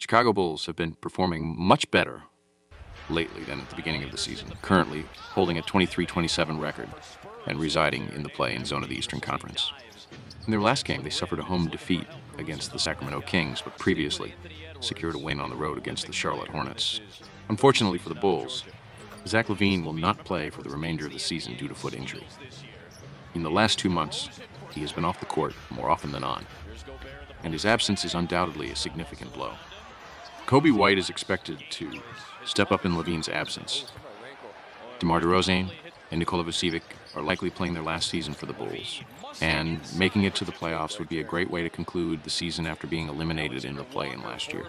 Chicago Bulls have been performing much better lately than at the beginning of the season, currently holding a 23-27 record and residing in the play-in zone of the Eastern Conference. In their last game, they suffered a home defeat against the Sacramento Kings, but previously secured a win on the road against the Charlotte Hornets. Unfortunately for the Bulls, Zach LaVine will not play for the remainder of the season due to foot injury. In the last 2 months, he has been off the court more often than on, and his absence is undoubtedly a significant blow. Kobe White is expected to step up in LaVine's absence. DeMar DeRozan and Nikola Vucevic are likely playing their last season for the Bulls, and making it to the playoffs would be a great way to conclude the season after being eliminated in the play-in last year.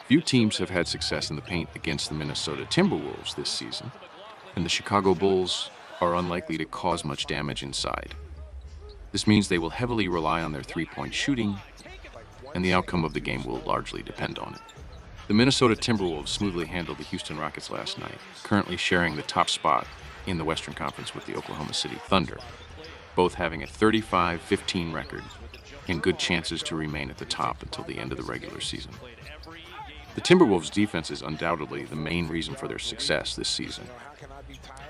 Few teams have had success in the paint against the Minnesota Timberwolves this season, and the Chicago Bulls are unlikely to cause much damage inside. This means they will heavily rely on their three-point shooting, and the outcome of the game will largely depend on it. The Minnesota Timberwolves smoothly handled the Houston Rockets last night, currently sharing the top spot in the Western Conference with the Oklahoma City Thunder, both having a 35-15 record and good chances to remain at the top until the end of the regular season. The Timberwolves' defense is undoubtedly the main reason for their success this season.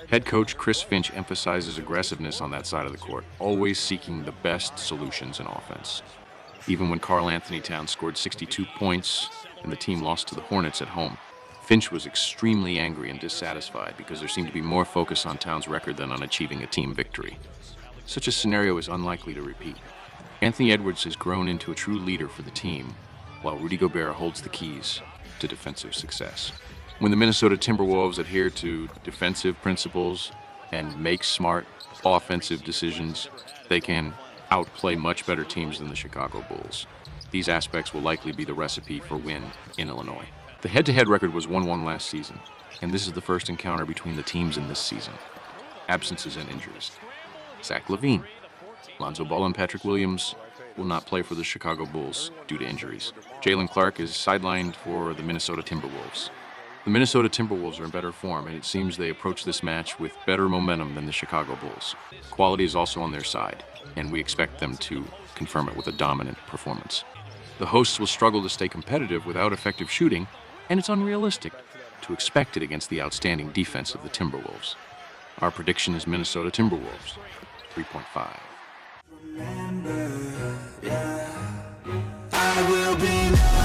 Head coach Chris Finch emphasizes aggressiveness on that side of the court, always seeking the best solutions in offense. Even when Karl Anthony Towns scored 62 points and the team lost to the Hornets at home, Finch was extremely angry and dissatisfied because there seemed to be more focus on Towns' record than on achieving a team victory. Such a scenario is unlikely to repeat. Anthony Edwards has grown into a true leader for the team, while Rudy Gobert holds the keys to defensive success. When the Minnesota Timberwolves adhere to defensive principles and make smart offensive decisions, they can outplay much better teams than the Chicago Bulls. These aspects will likely be the recipe for win in Illinois. The head-to-head record was 1-1 last season, and this is the first encounter between the teams in this season. Absences and injuries. Zach LaVine, Lonzo Ball, and Patrick Williams will not play for the Chicago Bulls due to injuries. Jalen Clark is sidelined for the Minnesota Timberwolves. The Minnesota Timberwolves are in better form, and it seems they approach this match with better momentum than the Chicago Bulls. Quality is also on their side, and we expect them to confirm it with a dominant performance. The hosts will struggle to stay competitive without effective shooting, and it's unrealistic to expect it against the outstanding defense of the Timberwolves. Our prediction is Minnesota Timberwolves, 3.5. Remember, yeah, I will be